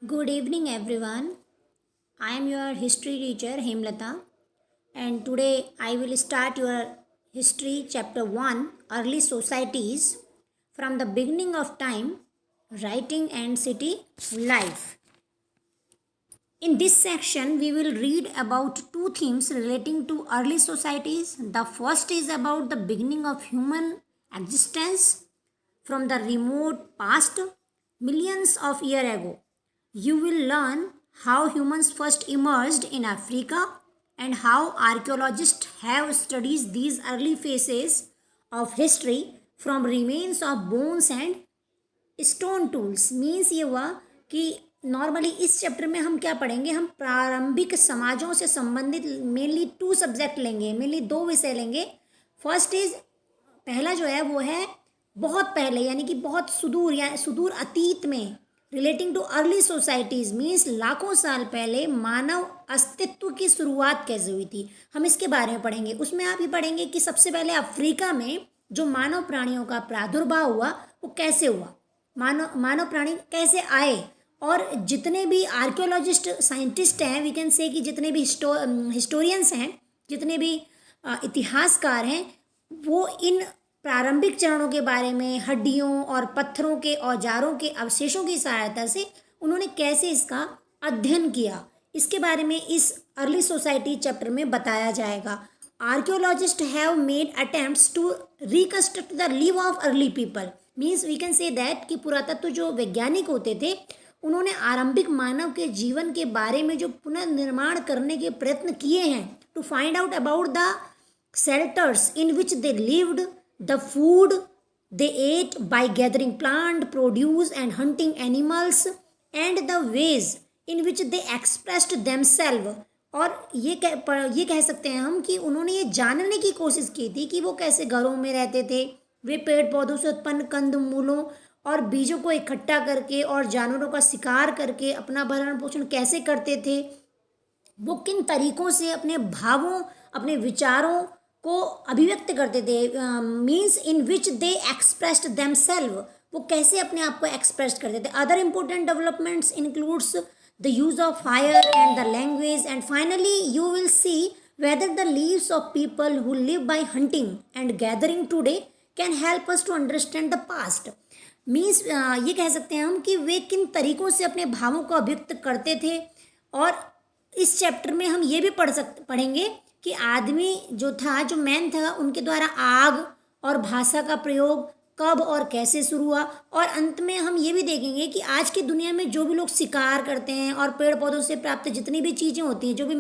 Good evening, everyone. I am your history teacher Hemlata, and today I will start your history chapter 1 Early Societies from the beginning of time, writing and city life. In this section, we will read about two themes relating to early societies. The first is about the beginning of human existence from the remote past, millions of years ago. You will learn how humans first emerged in Africa and how archaeologists have studied these early phases of history from remains of bones and stone tools. Means ये हुआ कि normally इस chapter में हम क्या पढ़ेंगे, हम प्रारंभिक समाजों से संबंधित मेनली टू सब्जेक्ट लेंगे, मेनली दो विषय लेंगे। फर्स्ट इज, पहला जो है वो है बहुत पहले, यानी कि बहुत सुदूर या सुदूर अतीत में, relating too early societies means लाखों साल पहले मानव अस्तित्व की शुरुआत कैसे हुई थी, हम इसके बारे में पढ़ेंगे। उसमें आप ये पढ़ेंगे कि सबसे पहले अफ्रीका में जो मानव प्राणियों का प्रादुर्भाव हुआ वो कैसे हुआ, मानव प्राणी कैसे आए, और जितने भी आर्कियोलॉजिस्ट साइंटिस्ट हैं, वी कैन से कि जितने भी हिस्टोरियंस हैं, जितने भी इतिहासकार हैं, वो इन प्रारंभिक चरणों के बारे में हड्डियों और पत्थरों के औजारों के अवशेषों की सहायता से उन्होंने कैसे इसका अध्ययन किया, इसके बारे में इस अर्ली सोसाइटी चैप्टर में बताया जाएगा। Archaeologist have made attempts to reconstruct the live of early people. Means we can say that कि पुरातत्व जो वैज्ञानिक होते थे, उन्होंने आरंभिक मानव के जीवन के बारे में जो पुनर्निर्माण करने के प्रयत्न किए हैं, to find out about the shelters in which they lived, the food they ate by gathering plant produce and hunting animals, and the ways in which they expressed themselves. और ये कह सकते हैं हम कि उन्होंने ये जानने की कोशिश की थी कि वो कैसे घरों में रहते थे, वे पेड़ पौधों से उत्पन्न कंद मूलों और बीजों को इकट्ठा करके और जानवरों का शिकार करके अपना भरण पोषण कैसे करते थे, वो किन तरीक़ों से अपने भावों, अपने विचारों को अभिव्यक्त करते थे, means in which they expressed themselves, वो कैसे अपने आप को एक्सप्रेस करते थे। Other important developments includes the use of fire and the language, and finally you will see whether the lives of people who live by hunting and gathering today can help us to understand the past. Means ये कह सकते हैं हम कि वे किन तरीक़ों से अपने भावों को अभिव्यक्त करते थे। और इस चैप्टर में हम ये भी पढ़ेंगे कि आदमी जो था, जो मैन था, उनके द्वारा आग और भाषा का प्रयोग कब और कैसे शुरू हुआ। और अंत में हम ये भी देखेंगे कि आज की दुनिया में जो भी लोग शिकार करते हैं और पेड़ पौधों से प्राप्त जितनी भी चीज़ें होती हैं, जो भी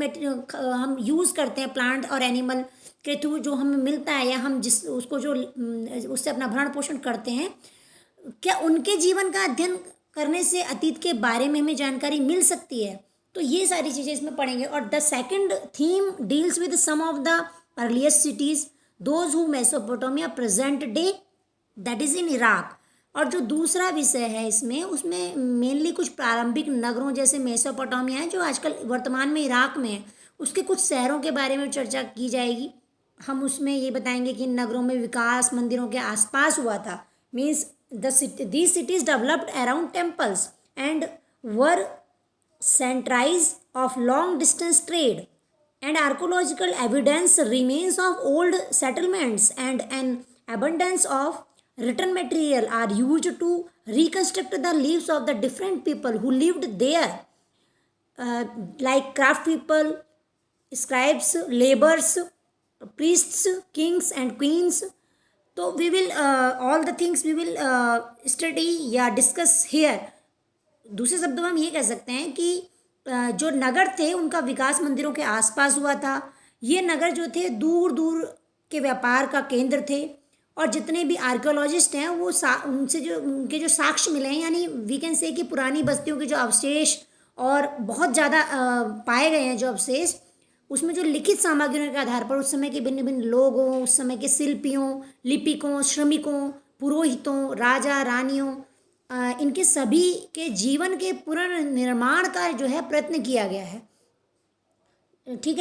हम यूज़ करते हैं प्लांट और एनिमल के थ्रू जो हमें मिलता है, या हम जिस उसको जो उससे अपना भरण पोषण करते हैं, क्या उनके जीवन का अध्ययन करने से अतीत के बारे में हमें जानकारी मिल सकती है। तो ये सारी चीज़ें इसमें पढ़ेंगे। और the second theme deals with some of the earliest cities those who Mesopotamia present day, that is in Iraq. और जो दूसरा विषय है इसमें, उसमें मेनली कुछ प्रारंभिक नगरों जैसे मेसोपोटामिया है जो आजकल वर्तमान में इराक में है, उसके कुछ शहरों के बारे में चर्चा की जाएगी। हम उसमें ये बताएंगे कि इन नगरों में विकास मंदिरों के आसपास हुआ था। Means these cities developed around temples and were centers of long distance trade, and archaeological evidence remains of old settlements and an abundance of written material are used to reconstruct the lives of the different people who lived there, like craft people, scribes, laborers, priests, kings and queens. तो we will all the things we will study या discuss here. दूसरे शब्दों में हम ये कह सकते हैं कि जो नगर थे उनका विकास मंदिरों के आसपास हुआ था। ये नगर जो थे दूर दूर के व्यापार का केंद्र थे, और जितने भी आर्कियोलॉजिस्ट हैं वो उनसे जो उनके जो साक्ष्य मिले हैं, यानी वी कैन से कि पुरानी बस्तियों के जो अवशेष और बहुत ज़्यादा पाए गए हैं जो अवशेष, उसमें जो लिखित सामग्रियों के आधार पर उस समय के भिन्न भिन्न लोगों, उस समय के शिल्पियों, लिपिकों, श्रमिकों, पुरोहितों, राजा रानियों, इनके सभी के जीवन के पुनर्निर्माण का जो है प्रयत्न किया गया है। ठीक है।